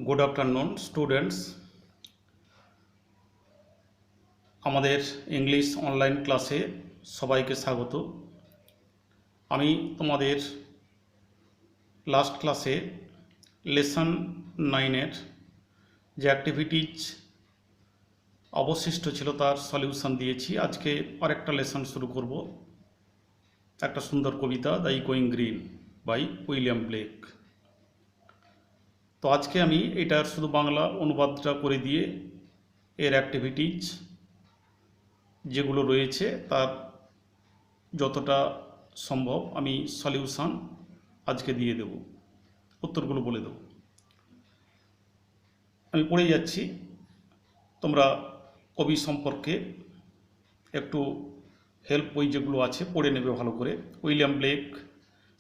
Good afternoon students. আমাদের English online ক্লাসে সবাইকে স্বাগত। আমি তোমাদের লাস্ট ক্লাসে লেসন 9-এর যে অ্যাক্টিভিটিজ অবশিষ্ট ছিল তার সলিউশন দিয়েছি। আজকে আরেকটা লেসন শুরু করব, একটা সুন্দর কবিতা the going green by William Blake. তো আজকে আমি এটার শুধু বাংলা অনুবাদটা করে দিয়ে এর অ্যাক্টিভিটিজ যেগুলো রয়েছে তার যতটা সম্ভব আমি সলিউশন আজকে দিয়ে দেব, উত্তরগুলো বলে দেব। আমি পড়ে যাচ্ছি, তোমরা কবি সম্পর্কে একটু হেল্প বই যেগুলো আছে পড়ে নেবে ভালো করে। William Blake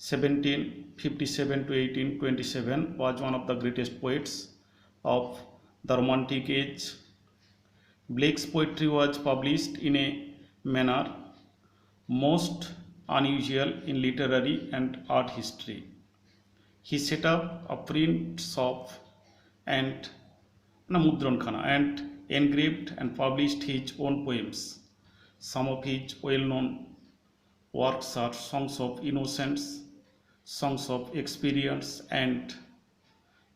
1757 to 1827 was one of the greatest poets of the Romantic age. Blake's poetry was published in a manner most unusual in literary and art history. He set up a print shop and Mudrankhana and engraved and published his own poems. Some of his well-known works are Songs of Innocence, Songs of Experience, and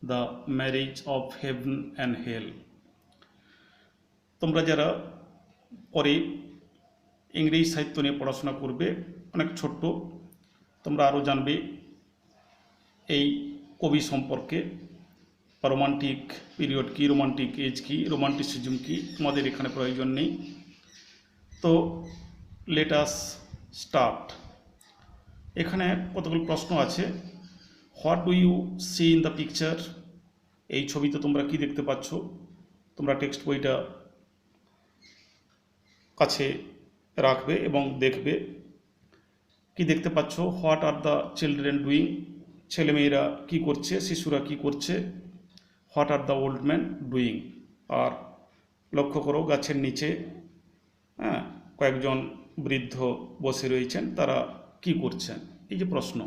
The Marriage of Heaven and Hell. তোমরা যারা পরে ইংরেজি সাহিত্য নিয়ে পড়াশোনা করবে, অনেক ছোট্ট, তোমরা আরও জানবে এই কবি সম্পর্কে, বা রোমান্টিক পিরিয়ড কী, রোমান্টিক এজ কী, রোমান্টিসিজম কী, তোমাদের এখানে প্রয়োজন নেই। তো লেট আস স্টার্ট। এখানে কতগুলো প্রশ্ন আছে। What do you see in the picture? এই ছবিতে তোমরা কি দেখতে পাচ্ছ? তোমরা টেক্সট বইটা কাছে রাখবে এবং দেখবে কি দেখতে পাচ্ছ। What are the children doing? ছেলেমেয়েরা কি করছে, শিশুরা কি করছে। What are the old man doing? আর লক্ষ্য করো গাছের নিচে কয়েকজন বৃদ্ধ বসে রয়েছেন, তারা কি করছেন। এই যে প্রশ্ন,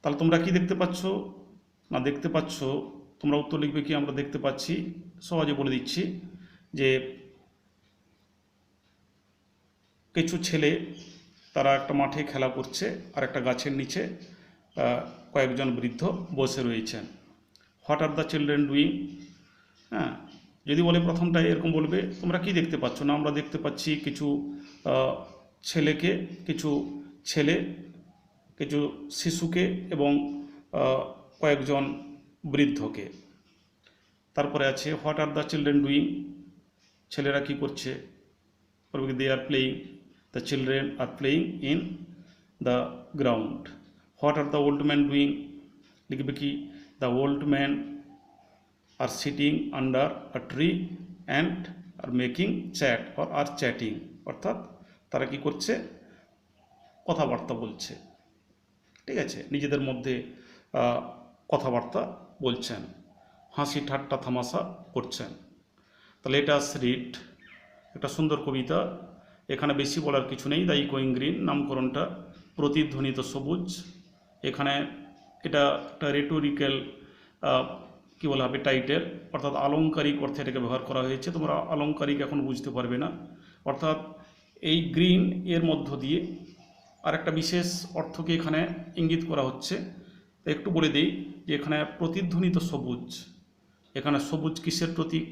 তাহলে তোমরা কি দেখতে পাচ্ছ না দেখতে পাচ্ছ? তোমরা উত্তর লিখবে কি আমরা দেখতে পাচ্ছি। সহজে বলে দিচ্ছি যে কিছু ছেলে তারা একটা মাঠে খেলা করছে আর একটা গাছের নিচে কয়েকজন বৃদ্ধ বসে রয়েছেন। What are the children doing? যদি বলে প্রথমটাই এরকম বলবে তোমরা কি দেখতে পাচ্ছ না, আমরা দেখতে পাচ্ছি কিছু ছেলেকে, কিছু ছেলে, কিছু শিশুকে এবং কয়েকজন বৃদ্ধকে। তারপরে আছে what are the children doing? ছেলেরা কি করছে? বলবে they are playing, the children are playing in the ground. What are the old man doing? লিখবে কি the old man are sitting under a tree and are making chat or are chatting, অর্থাৎ তারা কি করছে, কথাবার্তা বলছে। ঠিক আছে, নিজেদের মধ্যে কথাবার্তা বলছেন, হাসি ঠাট্টা তামাশা করছেন। তাহলে এটা রিড, একটা সুন্দর কবিতা, এখানে বেশি বলার কিছু নেই। দ্য গোয়িং গ্রিন নামকরণটা প্রতিধ্বনিত সবুজ। এখানে এটা একটা রেটোরিক্যাল কী বলা হবে টাইটেল, অর্থাৎ আলংকারিক অর্থে এটাকে ব্যবহার করা হয়েছে। তোমরা আলংকারিক এখন বুঝতে পারবে না। অর্থাৎ এই গ্রিন এর মধ্য দিয়ে আর একটা বিশেষ অর্থকে এখানে ইঙ্গিত করা হচ্ছে। তো একটু বলে দিই যে এখানে প্রতিধ্বনিত সবুজ, এখানে সবুজ কিসের প্রতীক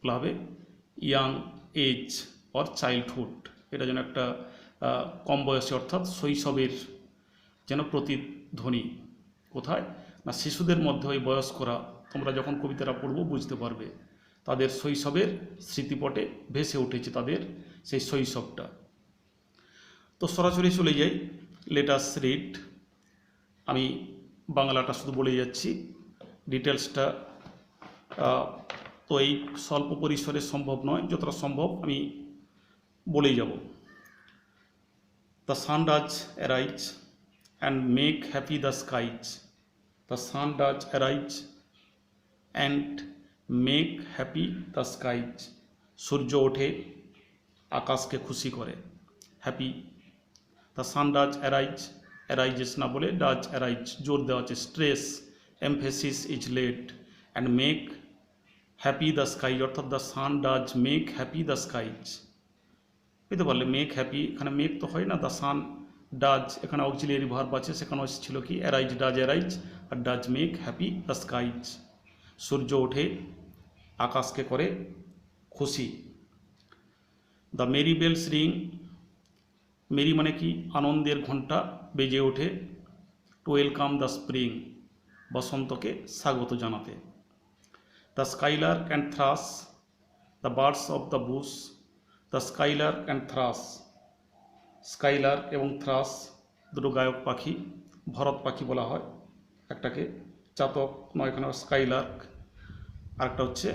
বলা হবে? Young age or childhood. এটা যেন একটা কম বয়সে অর্থাৎ শৈশবের যেন প্রতিধ্বনি। কোথায় না শিশুদের মধ্যে ওই বয়স্করা, তোমরা যখন কবিতাটা পড়বো বুঝতে পারবে, তাদের শৈশবের স্মৃতিপটে ভেসে উঠেছে তাদের সেই শৈশবটা। তো সরাসরি চলে যাই, লেট আস রিড। আমি বাংলাটা শুধু বলে যাচ্ছি, ডিটেলসটা তো এই স্বল্প পরিসরে সম্ভব নয়, যতটা সম্ভব আমি বলেই যাব। The sun does arise and make happy the skies. The sun does arise and make happy the skies. সূর্য ওঠে, আকাশকে খুশি করে, happy. The sun does arise, arises না বলে ডাজ অ্যারাইজ জোর দেওয়া আছে, stress emphasis is laid, and make happy the sky, অর্থাৎ the sun does make happy the skies. বুঝতে পারলে, মেক হ্যাপি, এখানে মেক তো হয় না, দ্য সান ডাজ, এখানে অক্সিলিয়ারি ভার্ব আছে, সেখানে ছিল কি অ্যারাইজ, ডাজ অ্যারাইজ, আর does make happy the skies. সূর্য ওঠে, আকাশকে করে খুশি। The merry bells ring, merry মানে কি আনন্দের ঘণ্টা বেজে ওঠে, টু ওয়েলকাম দ্য স্প্রিং, বসন্তকে স্বাগত জানাতে। The skylark and thrush, the birds of the bush, the skylark and thrush, skylark এবং থ্রাস দুটো গায়ক পাখি, ভরত পাখি বলা হয় একটাকে, চাতক নয় এখানে স্কাইলার্ক, আরেকটা হচ্ছে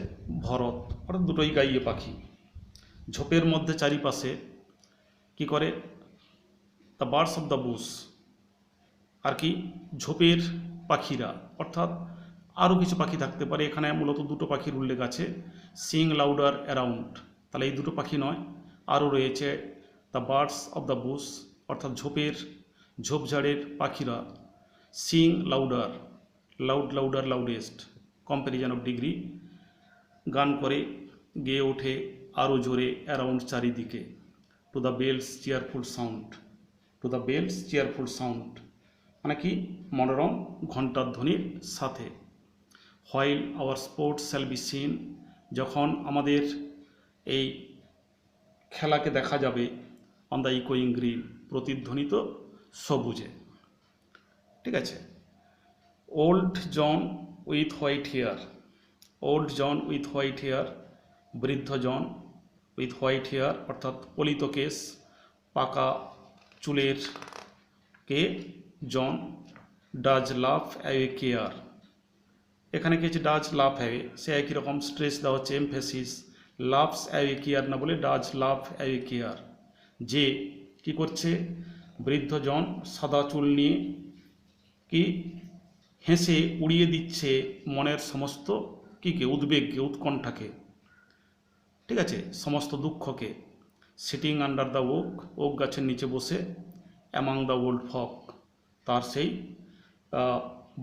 ভরত, অর্থাৎ দুটোই গাইয়ে পাখি। ঝোপের মধ্যে চারিপাশে কি করে, the birds of the bush, আর কি ঝোপের পাখিরা, অর্থাৎ আরও কিছু পাখি থাকতে পারে, এখানে মূলত দুটো পাখির উল্লেখ আছে, সিং লাউডার অ্যারাউন্ড, তাহলে এই দুটো পাখি নয়, আরও রয়েছে the birds of the bush, অর্থাৎ ঝোপঝাড়ের পাখিরা, sing louder, loud louder loudest, comparison of degree, গান করে গেয়ে ওঠে আরও জোরে, অ্যারাউন্ড চারিদিকে, to the bells cheerful sound, to the bells cheerful sound মানে কি মনোরম ঘণ্টার ধ্বনির সাথে। While our sports shall be seen, যখন আমাদের এই খেলাকে দেখা যাবে, অন দ্য ইকোয়িং গ্রিন, প্রতিধ্বনিত সবুজে। ঠিক আছে। Old John with white hair, old John with white hair, বৃদ্ধ জন উইথ হোয়াইট হেয়ার, অর্থাৎ পলিত কেশ, পাকা চুলের কে জন, ডাজ লাভ অ্যাওয়ে কেয়ার, এখানে কি হচ্ছে ডাজ লাভ অ্যাওয়ে, সে একই রকম স্ট্রেস দেওয়া হচ্ছে, এমফেসিস, লাভস অ্যাওয়ে কেয়ার না বলে ডাজ লাভ অ্যাওয়ে কেয়ার, যে কি করছে বৃদ্ধজন সাদা চুল নিয়ে কি হেসে উড়িয়ে দিচ্ছে মনের সমস্ত কীকে, উদ্বেগকে, উৎকণ্ঠাকে, ঠিক আছে, সমস্ত দুঃখকে। Sitting under the oak, oak গাছের নিচে বসে, অ্যামাং দ্য ওল্ড ফক, তার সেই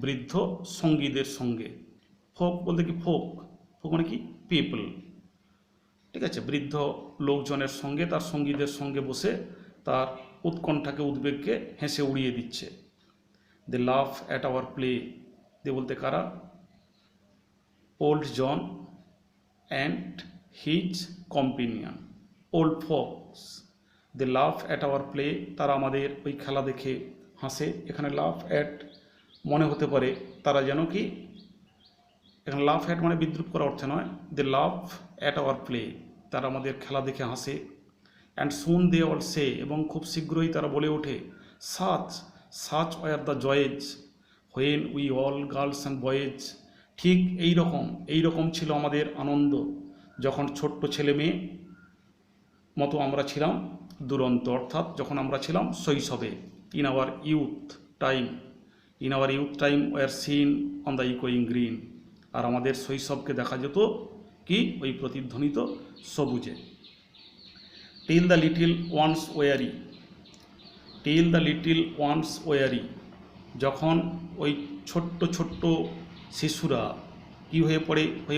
বৃদ্ধ সঙ্গীদের সঙ্গে, ফোক বলতে কি ফোক, ফোক মানে কি পিপল, ঠিক আছে, বৃদ্ধ লোকজনের সঙ্গে, তার সঙ্গীদের সঙ্গে বসে তার উৎকণ্ঠাকে, উদ্বেগকে হেসে উড়িয়ে দিচ্ছে। They laugh at our play, they বলতে কারা, old John and his companion, old folks, they laugh at our play, তারা আমাদের ওই খেলা দেখে হাসে। এখানে লাভ অ্যাট মনে হতে পারে তারা যেন কি, এখানে লাভ অ্যাট মানে বিদ্রুপ করা অর্থে নয়, দে লাভ অ্যাট আওয়ার প্লে, তারা আমাদের খেলা দেখে হাসে। অ্যান্ড সুন দে অল সে, এবং খুব শীঘ্রই তারা বলে ওঠে, such such were the joys when we all girls and boys, ঠিক এই রকম ছিল আমাদের আনন্দ যখন ছোট্ট ছেলে মেয়ে মতো আমরা ছিলাম দুরন্ত, অর্থাৎ যখন আমরা ছিলাম শৈশবে। In our youth time, in our youth time were seen on the ইকোয়িং গ্রিন, আর আমাদের শৈশবকে দেখা যেত কি ওই প্রতিধ্বনিত সবুজে। Till the little ones weary, till the little ones weary, যখন ওই ছোট্ট ছোট্ট শিশুরা কি হয়ে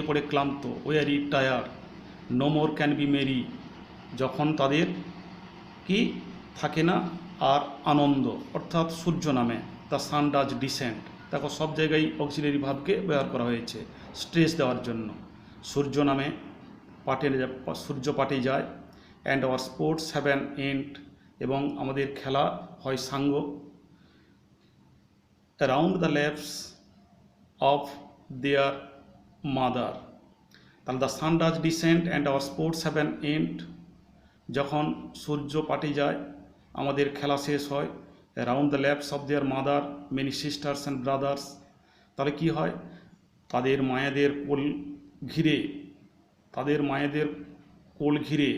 পড়ে ক্লান্ত, weary tire, no more can be merry, যখন তাদের কি থাকে না আর আনন্দ, অর্থাৎ সূর্য নামে, দ্য সান ডাজ ডিসেন্ট, দেখো সব জায়গায় অক্সিলারি ভাবকে ব্যবহার করা হয়েছে স্ট্রেস দেওয়ার জন্য। সূর্য নামে সূর্য পাটে যায়, and our sports have an end, এবং আমাদের খেলা হয় সাঙ্গ, around the laps of their mother, তাহলে the sun does descend and our sports have an end, যখন সূর্য পাটে যায় আমাদের খেলা শেষ হয়, around the laps of their mother many sisters and brothers, তাহলে কি হয় তাদের মায়েদের কোল ঘিরে, তাদের মায়েদের কোল ঘিরে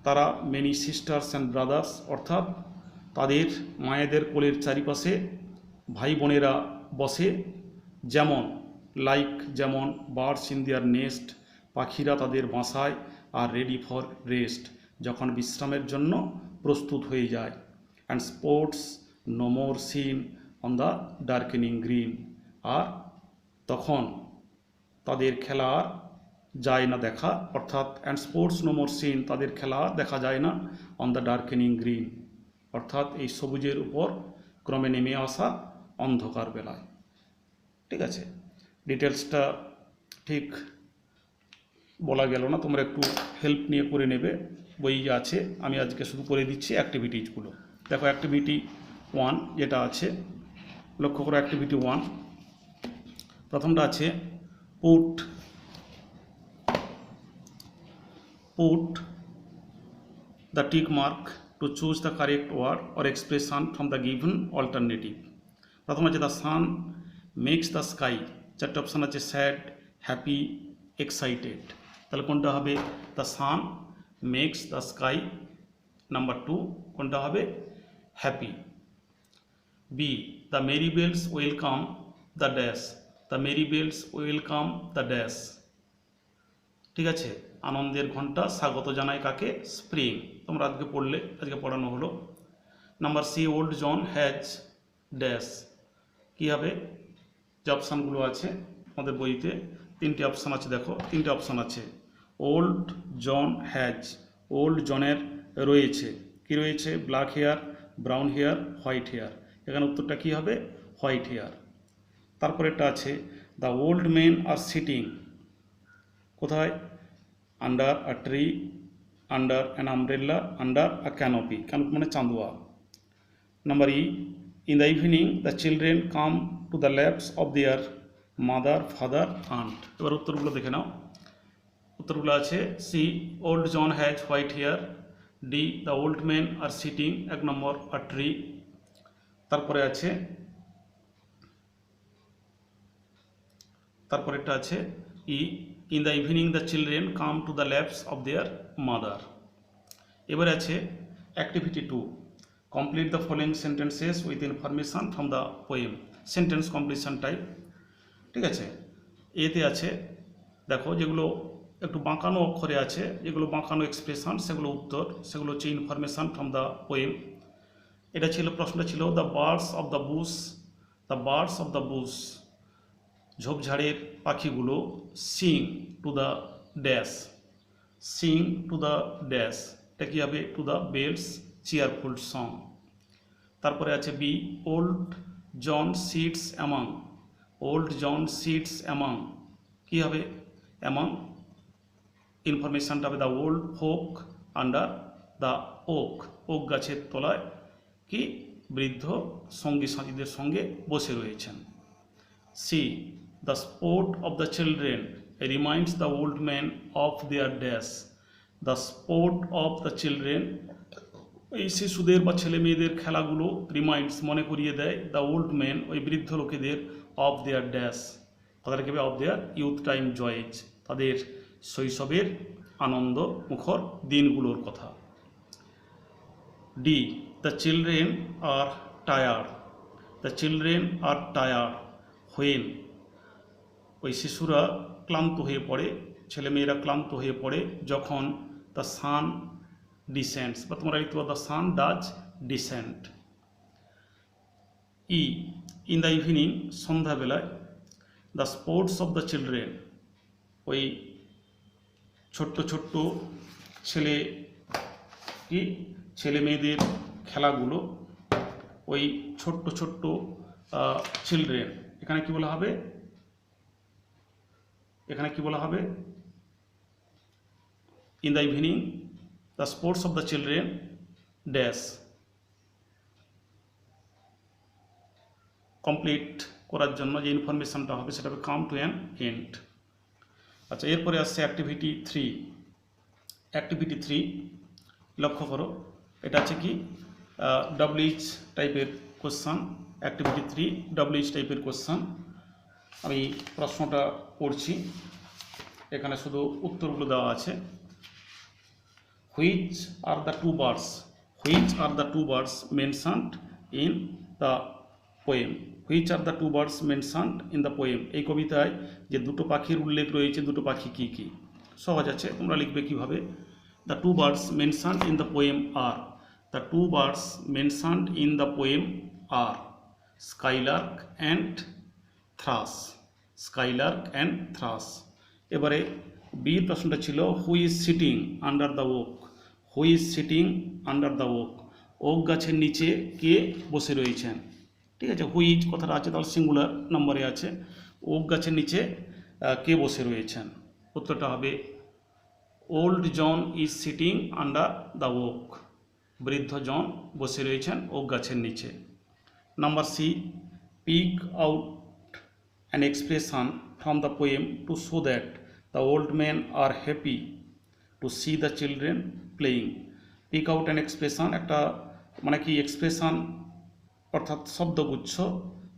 তারা মেনি সিস্টার্স অ্যান্ড ব্রাদার্স, অর্থাৎ তাদের মায়েদের কোলের চারিপাশে ভাই বোনেরা বসে, যেমন লাইক যেমন, বার্ডস ইন দেয়ার নেস্ট, পাখিরা তাদের বাসায়, আর রেডি ফর রেস্ট, যখন বিশ্রামের জন্য প্রস্তুত হয়ে যায়। And sports no more seen on the darkening green, আর তখন তাদের খেলা আর যায় না দেখা, অর্থাৎ and sports no more seen, তাদের খেলা আর দেখা যায় না অন দ্য ডার্কেনিং গ্রিন, অর্থাৎ এই সবুজের উপর ক্রমে নেমে আসা অন্ধকার বেলায়। ঠিক আছে, ডিটেলসটা ঠিক বলা গেল না, তোমরা একটু হেল্প নিয়ে করে নেবে, বই আছে, আমি আজকে শুধু করে দিচ্ছি অ্যাক্টিভিটিসগুলো। দেখো অ্যাক্টিভিটি 1 যেটা আছে, লক্ষ্য করো অ্যাক্টিভিটি 1, প্রথমটা আছে put the tick mark to choose the correct word or expression from the given alternative। প্রথম আছে the sun makes the sky, চারটে অপশান আছে sad, happy, excited, তাহলে কোনটা হবে? the sun makes the sky, number 2 কোনটা হবে? happy। b the merry bells welcome the dash, the merry bells welcome the dash, ঠিক আছে, আনন্দের ঘন্টা স্বাগত জানায় কাকে? স্প্রিং, তোমরা আজকে পড়লে, আজকে পড়ানো হলো। Number C old John has dash, কী হবে? যে অপশানগুলো আছে আমাদের বইতে 3টে অপশান আছে, দেখো 3টে অপশান আছে। ওল্ড জন হ্যাজ, ওল্ড জনের রয়েছে, কি রয়েছে? Black hair, brown hair, white hair, এখানে উত্তরটা কী হবে? White hair. তারপরেরটা আছে the old men are sitting, কোথায়? Under a tree, under an umbrella, under a canopy, canopy মানে চাঁদোয়া। Number E in the evening the children come to the laps of their mother, father, aunt. এবার উত্তরগুলো দেখে নাও, উত্তরগুলো আছে C old John has white hair, D the old men are sitting, 1 নম্বর a tree. তারপরে আছে, তারপরেরটা আছে E in the evening the children come to the laps of their mother. এবারে আছে activity 2, complete the following sentences with information from the poem, sentence completion type. ঠিক আছে, এতে আছে দেখো যেগুলো একটু বাঁকানো অক্ষরে আছে, যেগুলো বাঁকানো এক্সপ্রেশন, সেগুলো উত্তর, সেগুলো হচ্ছে ইনফরমেশান ফ্রম দ্য পোয়েম। এটা ছিল, প্রশ্নটা ছিল the birds of the bush, the birds of the bush, ঝোপঝাড়ের পাখিগুলো sing to the dash, sing to the dash, এটা কী হবে? To the bells cheerful song. তারপরে আছে B old John sits among, old John sits among, কী হবে? Among, ইনফরমেশানটা হবে the old folk under the oak, oak গাছের তলায় কি বৃদ্ধ সঙ্গী সাথীদের সঙ্গে বসে রয়েছেন। C the sport of the children reminds the old man of there dash, the sport of the children, এই শিশুদের বা ছেলে মেয়েদের খেলাগুলো রিমাইন্ডস মনে করিয়ে দেয় দ্য ওল্ড ম্যান, ওই বৃদ্ধ লোকেদের, অফ দেয়ার ড্যাশ, তাদের কেবে of their youth time joys, তাদের শৈশবের আনন্দ মুখর দিনগুলোর কথা। D the children are tired, the children are tired when, ওই শিশুরা ক্লান্ত হয়ে পড়ে, ছেলেমেয়েরা ক্লান্ত হয়ে পড়ে যখন দ্য সান ডিসেন্টস, বা তোমরা লিখতে পারো the sun does descend. E in the evening, সন্ধ্যাবেলায়, the sports of the children, ওই ছোট্ট ছোট্ট ছেলে মেয়েদের খেলাগুলো, ওই ছোট্ট ছোট্ট চিলড্রেন, এখানে কি বলা হবে? এখানে কি বলা হবে? In the evening the sports of the children dash, complete করার জন্য যে ইনফরমেশানটা হবে সেটা হবে কাম টু অ্যান এন্ড। আচ্ছা, এরপরে আসছে অ্যাক্টিভিটি 3। অ্যাক্টিভিটি 3 লক্ষ্য করো, এটা আছে কি WH টাইপের কোশ্চান। অ্যাক্টিভিটি 3 WH টাইপের কোশ্চান। আমি প্রশ্নটা পড়ছি, এখানে শুধু উত্তরগুলো দেওয়া আছে। Which are the two birds, which are the two birds mentioned in the poem, which are the two birds mentioned in the poem, এই কবিতায় যে দুটো পাখির উল্লেখ রয়েছে, দুটো পাখি কী কী? সহজ আছে, তোমরা লিখবে কীভাবে? The two birds mentioned in the poem are, the two birds mentioned in the poem are skylark and thrush, skylark and thrush. এবারে বির প্রশ্নটা ছিল who is sitting under the oak. Who is sitting under the oak, oak গাছের নিচে কে বসে রয়েছেন। ঠিক আছে, হু ইজ কথাটা আছে তাহলে সিঙ্গুলার নম্বরে আছে, ওক গাছের নিচে কে বসে রয়েছেন। উত্তরটা হবে old John is sitting under the oak, বৃদ্ধ জন বসে রয়েছেন ওক গাছের নিচে। Number C, pick out an expression from the poem to show that the old men are happy to see the children playing. Pick out an expression একটা মানে কি expression অর্থাৎ শব্দগুচ্ছ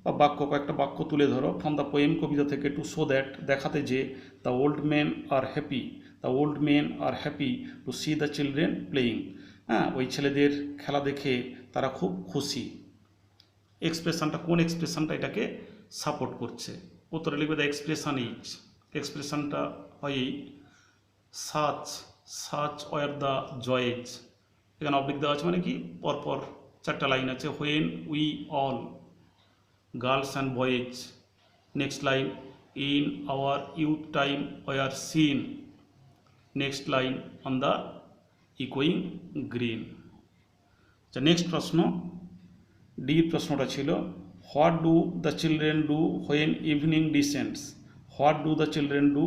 বা বাক্য, কয়েকটা বাক্য তুলে ধরো ফ্রম দ্য পোয়েম কবিতা থেকে, টু শো দ্যাট দেখাতে যে the old men are happy, the old men are happy to see the children playing. হ্যাঁ, ওই ছেলেদের খেলা দেখে তারা খুব খুশি। এক্সপ্রেশনটা কোন এক্সপ্রেশনটা এটাকে সাপোর্ট করছে? উত্তরে লিখবে দ্য এক্সপ্রেশন ইজ, এক্সপ্রেশনটা হয় সাচ, সাচ ওয়ার দ্য জয়েজ। এখানে অবলিক দেওয়া আছে মানে কি পরপর চারটা লাইন আছে, when we all girls and boys, next line in our youth time were seen, next line on the ইকোয়িং গ্রিন। আচ্ছা, নেক্সট প্রশ্ন ডি প্রশ্নটা ছিল what do the children do when evening descends. What do the children do,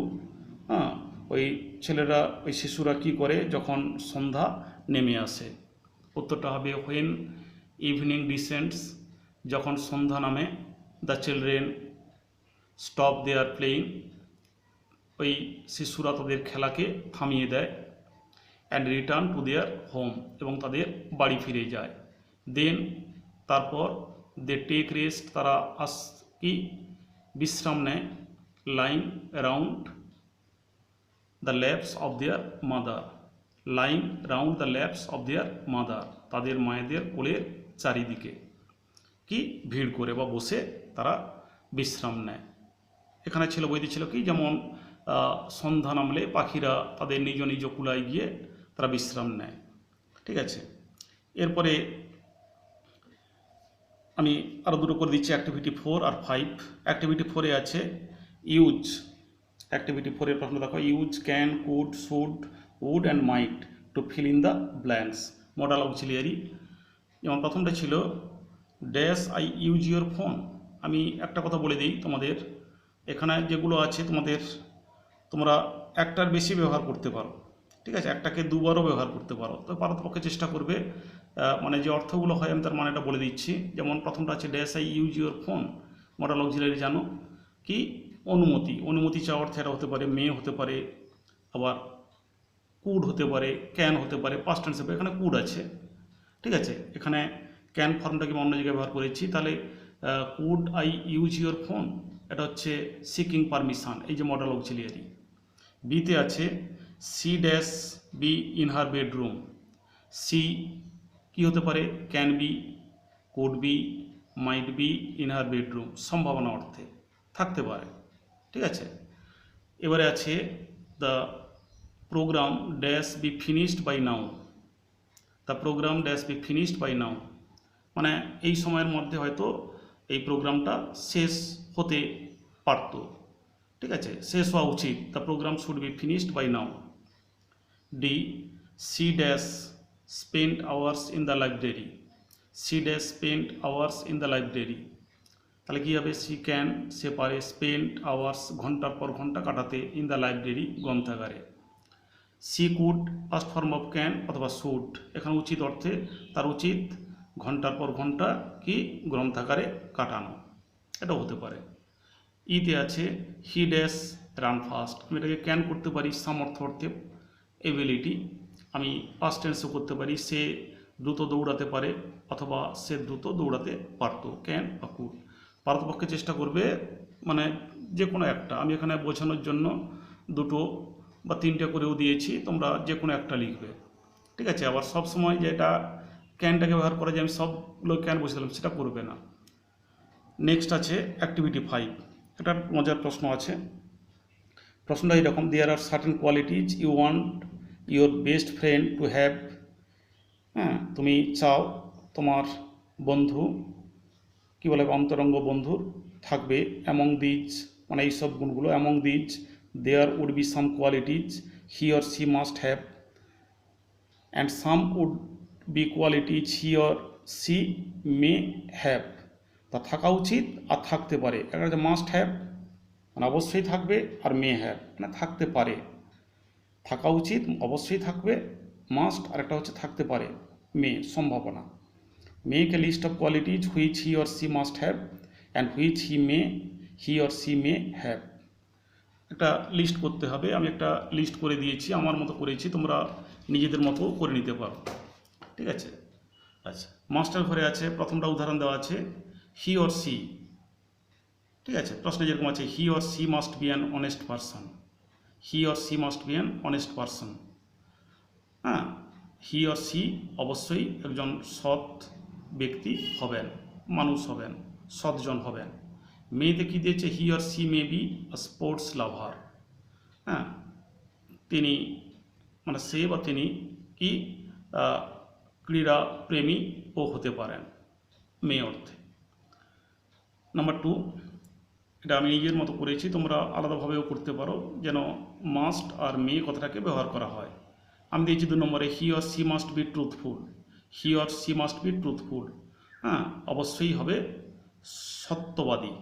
হ্যাঁ ওই ছেলেরা ওই শিশুরা কি করে যখন সন্ধ্যা নেমে আসে। উত্তরটা হবে হোয়েন ইভিনিং ডিসেন্টস, যখন সন্ধ্যা নামে, the children stop their playing, ওই শিশুরা তাদের খেলাকে থামিয়ে দেয়, and return to their home, এবং তাদের বাড়ি ফিরে যায়। দেন তারপর দে টেক রেস্ট, তারা কি বিশ্রাম নেয়, lying around the laps of their mother, lying round the laps of their mother, তাদের মায়েদের কোলের চারিদিকে কি ভিড় করে বা বসে তারা বিশ্রাম নেয়। এখানে ছিল বইতে ছিল কি যেমন সন্ধ্যা নামলে পাখিরা তাদের নিজ নিজ কুলায় গিয়ে তারা বিশ্রাম নেয়। ঠিক আছে, এরপরে আমি আরও দুটো করে দিচ্ছি, অ্যাক্টিভিটি 4 আর 5। অ্যাক্টিভিটি 4-এ আছে ইউজ, অ্যাক্টিভিটি 4-এর প্রশ্ন দেখো, use can could should would and might to fill in the blanks, modal auxiliary. যেমন প্রথমটা ছিল dash I use your phone. আমি একটা কথা বলে দিই তোমাদের, এখানে যেগুলো আছে তোমরা একটার বেশি ব্যবহার করতে পারো। ঠিক আছে, একটাকে দুবারও ব্যবহার করতে পারো, তো পারতপক্ষে চেষ্টা করবে মানে যে অর্থগুলো হয় আমি তার মানেটা বলে দিচ্ছি। যেমন প্রথমটা আছে dash I use your phone, modal auxiliary জানো কি অনুমতি, অনুমতি চাওয়া অর্থে এটা হতে পারে মে হতে পারে, আবার কুড হতে পারে, ক্যান হতে পারে, পাস্ট টেন্স হবে, এখানে কুড আছে। ঠিক আছে, এখানে ক্যান ফর্মটাকে আমি অন্য জায়গায় ব্যবহার করেছি, তাহলে could I use your phone এটা হচ্ছে সিকিং পারমিশন, এই যে মডাল অক্সিলিয়ারি। বিতে আছে C dash be in her bedroom, C কি হতে পারে, can be, could be, might be in her bedroom, সম্ভাবনা অর্থে থাকতে পারে। ঠিক আছে, এবারে আছে the programme dash be finished by now, the programme dash be finished by now, মানে এই সময়ের মধ্যে হয়তো এই প্রোগ্রামটা শেষ হতে পারত। ঠিক আছে, শেষ হওয়া উচিত, the programme should be finished by now. D she dash spend hours in the library, she dash spend hours in the library, তাহলে কী হবে, সি ক্যান, সে পারে, স্পেন্ড আওয়ার্স ঘন্টার পর ঘন্টা কাটাতে, ইন দ্য লাইব্রেরি গ্রন্থাগারে। C could first form of can অথবা শুড, এখানে উচিত অর্থে তার উচিত ঘন্টার পর ঘন্টা কি গ্রন্থাগারে কাটানো, এটাও হতে পারে। ইতে আছে হি ড্যাশ রান ফাস্ট, আমি এটাকে ক্যান করতে পারি সামর্থ্য অর্থে, এবিলিটি, আমি পাস্ট টেন্সও করতে পারি, সে দ্রুত দৌড়াতে পারে অথবা সে দ্রুত দৌড়াতে পারতো, ক্যান বা কুড। পারতপক্ষে চেষ্টা করবে মানে যে কোনো একটা, আমি এখানে বোঝানোর জন্য দুটো বা তিনটে করেও দিয়েছি, তোমরা যে কোনো একটা লিখবে। ঠিক আছে, আবার সব সময় যেটা ক্যানটাকে ব্যবহার করে যে আমি সবগুলো ক্যান বসে দিলাম সেটা করবে না। নেক্সট আছে অ্যাক্টিভিটি 5, একটা মজার প্রশ্ন আছে। প্রশ্নটা এরকম, there are certain qualities you want your best friend to have, হ্যাঁ তুমি চাও তোমার বন্ধু কী বলে অন্তরঙ্গ বন্ধুর থাকবে, অ্যামং দিজ মানে এইসব গুণগুলো, among these there would be some qualities he or she must have and some would be qualities he or she may have. তা থাকা উচিত আর থাকতে পারে, একটা হচ্ছে মাস্ট হ্যাভ মানে অবশ্যই থাকবে, আর মে হ্যাভ মানে থাকতে পারে। থাকা উচিত অবশ্যই থাকবে মাস্ট, আর একটা হচ্ছে থাকতে পারে মে সম্ভাবনা। Make a list of qualities which he or she must have and which he or she may have. একটা লিস্ট করতে হবে, আমি একটা লিস্ট করে দিয়েছি, আমার মতো করেছি, তোমরা নিজেদের মতো করে নিতে পারো, ঠিক আছে। আচ্ছা, মাস্টার ঘরে আছে, প্রথমটা উদাহরণ দেওয়া আছে হি অর সি, ঠিক আছে। প্রশ্নে যেরকম আছে হি or she must be an honest person, he or she must be an honest person. হ্যাঁ, হি অর সি অবশ্যই একজন সৎ ব্যক্তি হবেন, মানুষ হবেন, সৎজন হবেন। মেয়েতে কী দিয়েছে হি or she may B sports লাভার। হ্যাঁ, তিনি মানে সে বা তিনি কি ক্রীড়া প্রেমীও হতে পারেন মেয়ে অর্থে। নাম্বার 2, এটা আমি নিজের মতো করেছি, তোমরা আলাদাভাবেও করতে পারো, যেন মাস্ট আর মে কথাটাকে ব্যবহার করা হয়। আমি দিয়েছি 2 নম্বরে হি or she must B truthful, he or she must B truthful. হ্যাঁ, অবশ্যই হবে সত্যবাদী,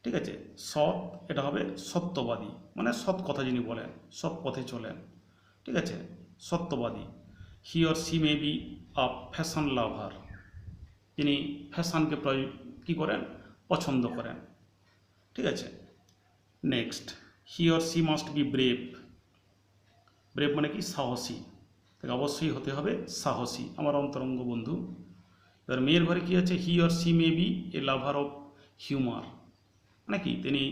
ঠিক আছে। সৎ এটা হবে সত্যবাদী, মানে সৎ কথা যিনি বলেন, সৎ পথে চলেন, ঠিক আছে, সত্যবাদী। He or she may be a fashion lover, তিনি ফ্যাশনকে কী করেন, পছন্দ করেন, ঠিক আছে। Next, he or she must be brave, brave মানে কি সাহসী, তাকে অবশ্যই হতে হবে সাহসী, আমার অন্তরঙ্গ বন্ধু। এবার মেয়ের ঘরে কী আছে হি or she may be a lover of humour, মানে কি তিনি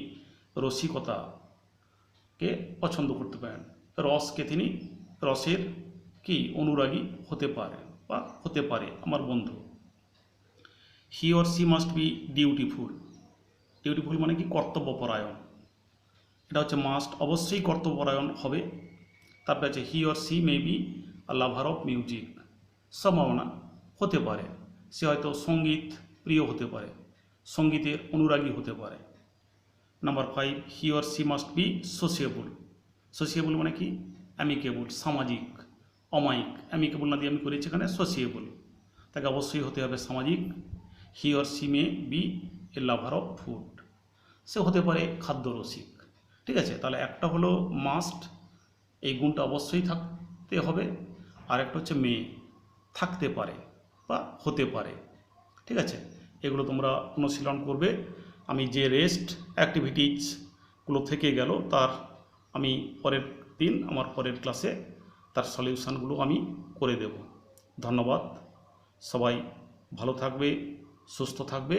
রসিকতাকে পছন্দ করতে পারেন, রসকে তিনি রসের কি অনুরাগী হতে পারেন বা হতে পারে আমার বন্ধু। হি or she must B dutiful, dutiful মানে কি কর্তব্যপরায়ণ, এটা হচ্ছে মাস্ট, অবশ্যই কর্তব্যপরায়ণ হবে। তারপরে আছে হি or she may be a lover of music, সম্ভাবনা হতে পারে সে হয়তো সঙ্গীত প্রিয় হতে পারে, সঙ্গীতের অনুরাগী হতে পারে। Number 5, he or she must be sociable, sociable মানে কি অ্যামিকেবল, সামাজিক, অমায়িক, অ্যামিকেবল না দিয়ে আমি করেছি এখানে সোশিয়েবল, তাকে অবশ্যই হতে হবে সামাজিক। He or she may be a lover of food, সে হতে পারে খাদ্যরসিক, ঠিক আছে। তাহলে একটা হলো মাস্ট, এই গুণটা অবশ্যই থাকতে হবে, আর একটা হচ্ছে মে, থাকতে পারে বা হতে পারে, ঠিক আছে। এগুলো তোমরা অনুশীলন করবে। আমি যে রেস্ট অ্যাক্টিভিটিসগুলো থেকে গেল তার আমি পরের দিন আমার পরের ক্লাসে তার সলিউশানগুলো আমি করে দেব। ধন্যবাদ, সবাই ভালো থাকবে, সুস্থ থাকবে।